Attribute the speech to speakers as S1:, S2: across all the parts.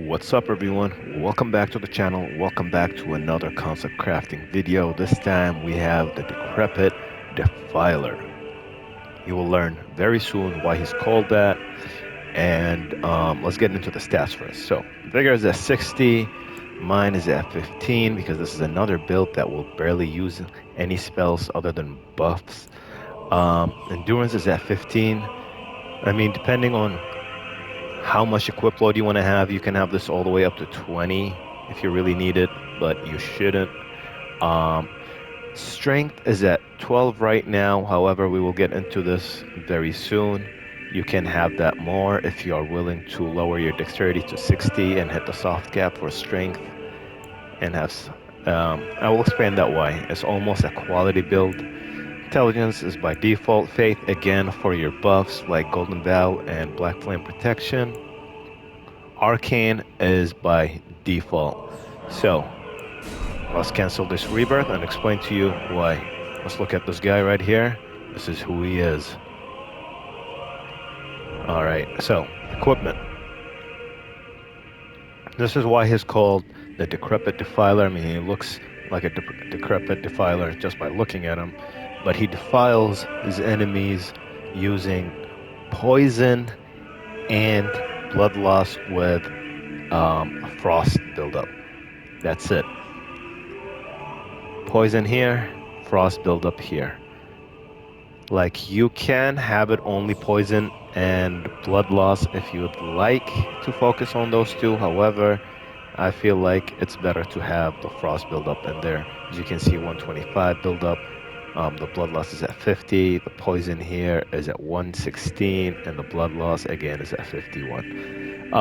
S1: What's up everyone? Welcome back to the channel. Welcome back to another concept crafting video. This time we have the Decrepit Defiler. You will learn very soon why he's called that. And let's get into the stats first. So vigor is at 60, mine is at 15 because this is another build that will barely use any spells other than buffs. Endurance is at 15. I mean, depending on how much equip load you want to have, you can have this all the way up to 20 if you really need it, but you shouldn't. Um, Strength is at 12 right now. However, we will get into this very soon. You can have that more if you are willing to lower your dexterity to 60 and hit the soft cap for strength and have. I will explain that why. It's almost a quality build. Intelligence is by default. Faith again for your buffs like Golden Vow and Black Flame Protection. Arcane is by default. So let's cancel this rebirth and explain to you why. Let's look at this guy right here. This is who he is. Alright, so equipment. This is why he's called the Decrepit Defiler. I mean, he looks like a decrepit defiler just by looking at him. But he defiles his enemies using poison and blood loss with frost buildup. That's it. Poison here, frost buildup here. Like, you can have it only poison and blood loss if you would like to focus on those two. However, I feel like it's better to have the frost buildup in there. As you can see, 125 buildup. The blood loss is at 50. The poison here is at 116, and the blood loss again is at 51.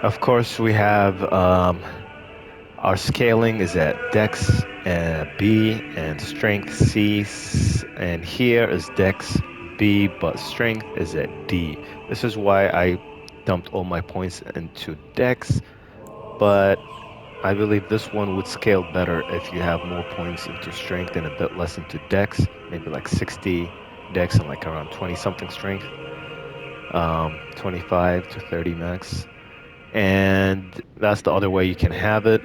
S1: Of course, we have our scaling is at Dex B and Strength C, and here is Dex B, but Strength is at D. This is why I dumped all my points into Dex, but I believe this one would scale better if you have more points into Strength and a bit less into Dex, maybe like 60 Dex and like around 20 something Strength, 25 to 30 max. And that's the other way you can have it.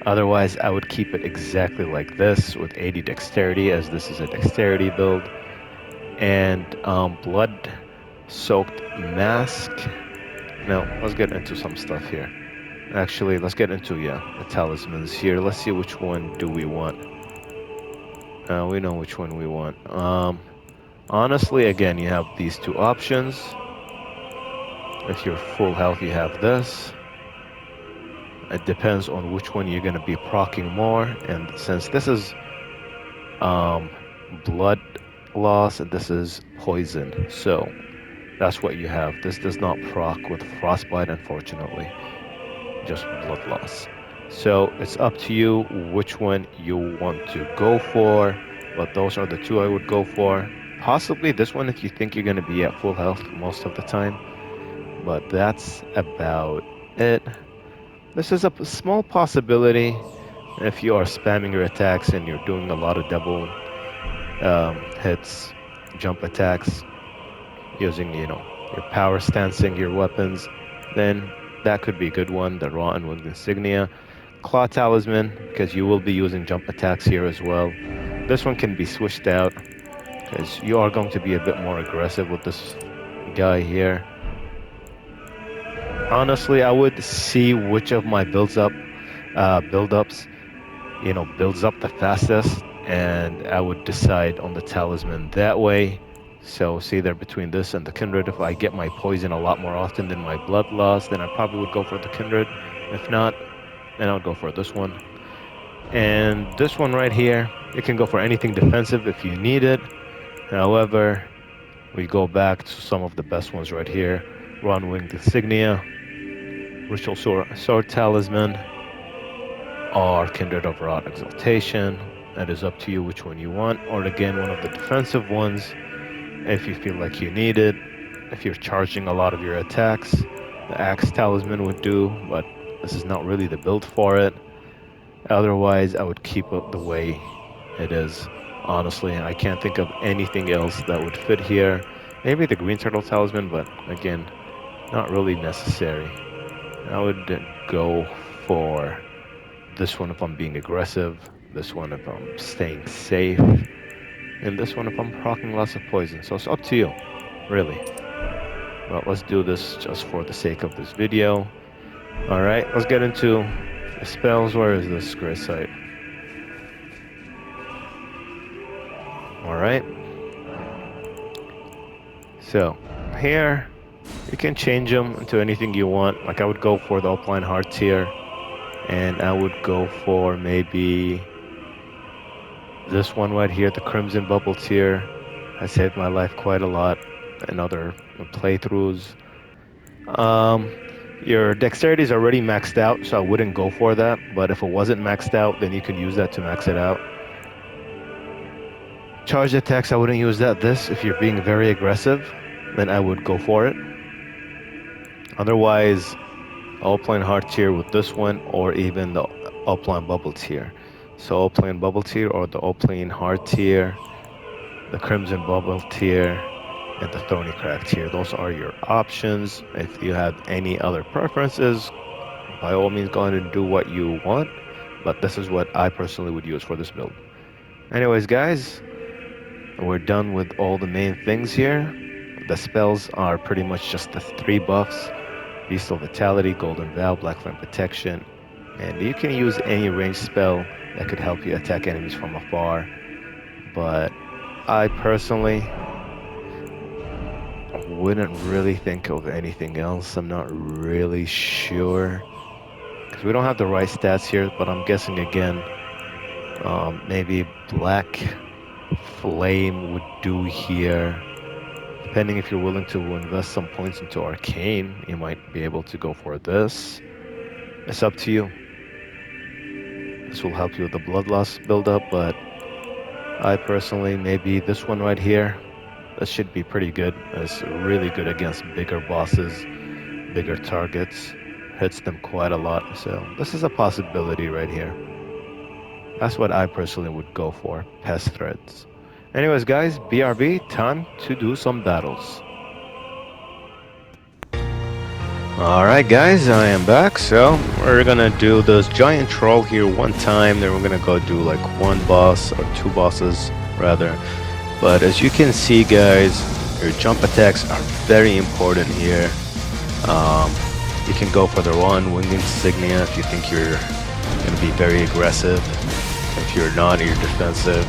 S1: Otherwise, I would keep it exactly like this with 80 dexterity, as this is a dexterity build. And blood soaked mask. Now, let's get into some stuff here. Actually, let's get into, the talismans here. Let's see which one do we want. We know which one we want. Honestly, again, you have these two options. If you're full health, you have this. It depends on which one you're going to be proccing more. And since this is blood loss and this is poison, so that's what you have. This does not proc with frostbite, unfortunately. Just blood loss. So it's up to you which one you want to go for. But those are the two I would go for. Possibly this one if you think you're going to be at full health most of the time. But that's about it. This is a small possibility if you are spamming your attacks and you're doing a lot of double hits, jump attacks, using, your power stancing your weapons, then that could be a good one, the Rotten Winged Insignia. Claw Talisman, because you will be using jump attacks here as well. This one can be switched out, because you are going to be a bit more aggressive with this guy here. Honestly, I would see which of my builds up, builds up the fastest, and I would decide on the talisman that way. So see there between this and the Kindred, if I get my poison a lot more often than my blood loss, then I probably would go for the Kindred. If not, then I would go for this one. And this one right here, you can go for anything defensive if you need it. However, we go back to some of the best ones right here. Rotten Winged Insignia, Ritual Sword Talisman, or Kindred of Rot Exaltation. That is up to you which one you want. Or again, one of the defensive ones if you feel like you need it. If you're charging a lot of your attacks, the Axe Talisman would do, but this is not really the build for it. Otherwise, I would keep it the way it is. Honestly, I can't think of anything else that would fit here. Maybe the Green Turtle Talisman, but again, not really necessary. I would go for this one if I'm being aggressive, this one if I'm staying safe, and this one if I'm proccing lots of poison. So it's up to you, really. But let's do this just for the sake of this video. Alright, let's get into the spells. Where is this gray site? Alright. So, here, you can change them into anything you want. Like I would go for the upline hard tier. And I would go for maybe this one right here, the Crimson Bubble tier. Has saved my life quite a lot in other playthroughs. Your dexterity is already maxed out, so I wouldn't go for that. But if it wasn't maxed out, then you can use that to max it out. Charged attacks, I wouldn't use that. This, if you're being very aggressive, then I would go for it. Otherwise, upline hard tier with this one, or even the upline bubble tier. So upline bubble tier or the upline hard tier, the crimson bubble tier, and the thorny crack tier. Those are your options. If you have any other preferences, by all means go ahead and do what you want, but this is what I personally would use for this build. Anyways guys, we're done with all the main things here. The spells are pretty much just the 3 buffs: Beast of Vitality, Golden Vow, Black Flame Protection, and you can use any ranged spell that could help you attack enemies from afar. But I personally wouldn't really think of anything else. I'm not really sure, because we don't have the right stats here, but I'm guessing again, maybe Black Flame would do here. Depending if you're willing to invest some points into Arcane, you might be able to go for this. It's up to you. This will help you with the blood loss buildup, but I personally, maybe this one right here. This should be pretty good. It's really good against bigger bosses, bigger targets. Hits them quite a lot, so this is a possibility right here. That's what I personally would go for, Pest Threads. Anyways guys, BRB, time to do some battles. Alright guys, I am back. So we're gonna do this giant troll here one time, then we're gonna go do like one boss, or 2 bosses rather. But as you can see guys, your jump attacks are very important here. You can go for the one winged insignia if you think you're gonna be very aggressive. If you're not, you're defensive.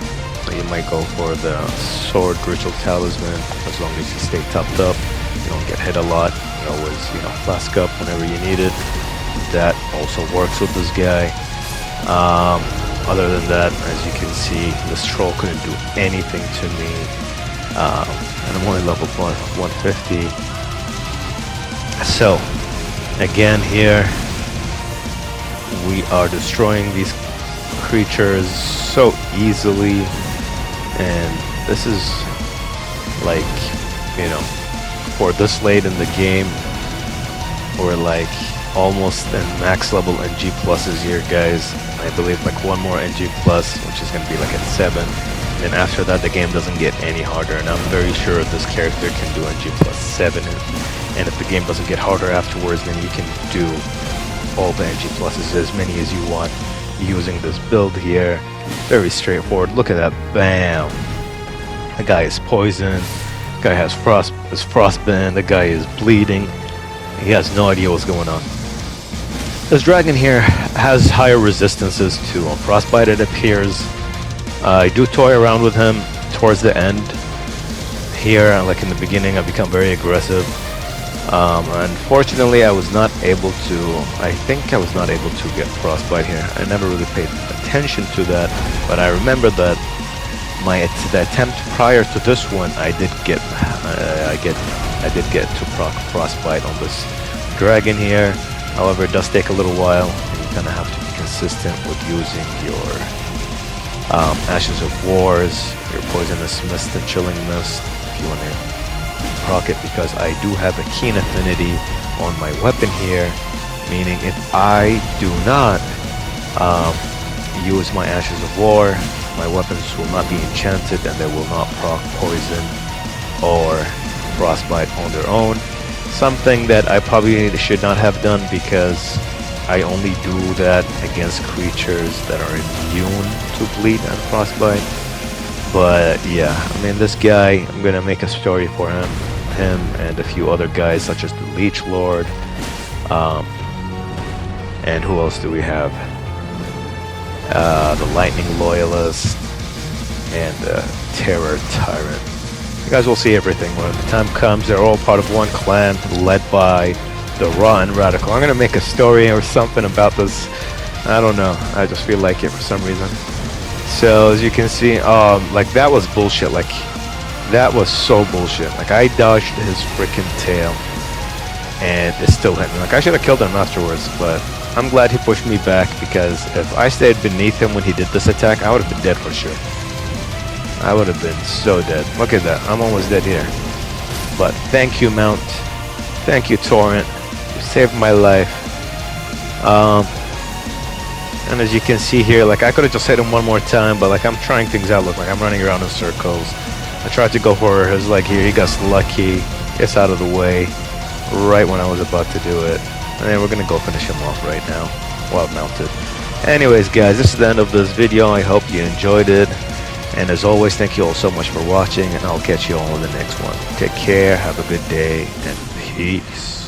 S1: You might go for the sword ritual talisman, as long as you stay topped up, you don't get hit a lot. You always, flask up whenever you need it. That also works with this guy. Other than that, as you can see, this troll couldn't do anything to me, and I'm only level 150. So again here, we are destroying these creatures so easily. And this is like, for this late in the game, we're like almost in max level NG pluses here guys. I believe like one more NG plus, which is going to be like at 7. And after that the game doesn't get any harder, and I'm very sure this character can do NG plus 7. And if the game doesn't get harder afterwards, then you can do all the NG pluses, as many as you want, using this build here. Very straightforward. Look at that. Bam. The guy is poisoned. The guy has frostbitten. The guy is bleeding. He has no idea what's going on. This dragon here has higher resistances to frostbite, it appears. I do toy around with him towards the end. Here, like in the beginning, I've become very aggressive. Unfortunately, I was not able to, get frostbite here. I never really paid attention to that, but I remember that the attempt prior to this one, I did get to proc frostbite on this dragon here. However, it does take a little while, and you kind of have to be consistent with using your Ashes of Wars, your Poisonous Mist and Chilling Mist, if you want to proc it, because I do have a keen affinity on my weapon here, meaning if I do not use my Ashes of War, my weapons will not be enchanted and they will not proc poison or frostbite on their own. Something that I probably should not have done because I only do that against creatures that are immune to bleed and frostbite. But yeah, I mean, this guy, I'm gonna make a story for him and a few other guys such as the Leech Lord. And who else do we have? The Lightning Loyalist and the Terror Tyrant. You guys will see everything when the time comes. They're all part of one clan led by the Raw and Radical. I'm gonna make a story or something about this. I don't know. I just feel like it for some reason. So as you can see, like that was bullshit. Like that was so bullshit. Like I dodged his freaking tail, and it still hit me. Like I should have killed him afterwards, but I'm glad he pushed me back because if I stayed beneath him when he did this attack, I would have been dead for sure. I would have been so dead. Look at that. I'm almost dead here. But thank you, Mount. Thank you, Torrent. You saved my life. And as you can see here, like I could have just hit him one more time, but like I'm trying things out. Look, like I'm running around in circles. I tried to go for his leg here. He got lucky. Gets out of the way right when I was about to do it. And then we're gonna go finish him off right now while mounted. Anyways, guys, this is the end of this video. I hope you enjoyed it. And as always, thank you all so much for watching, and I'll catch you all in the next one. Take care, have a good day, and peace.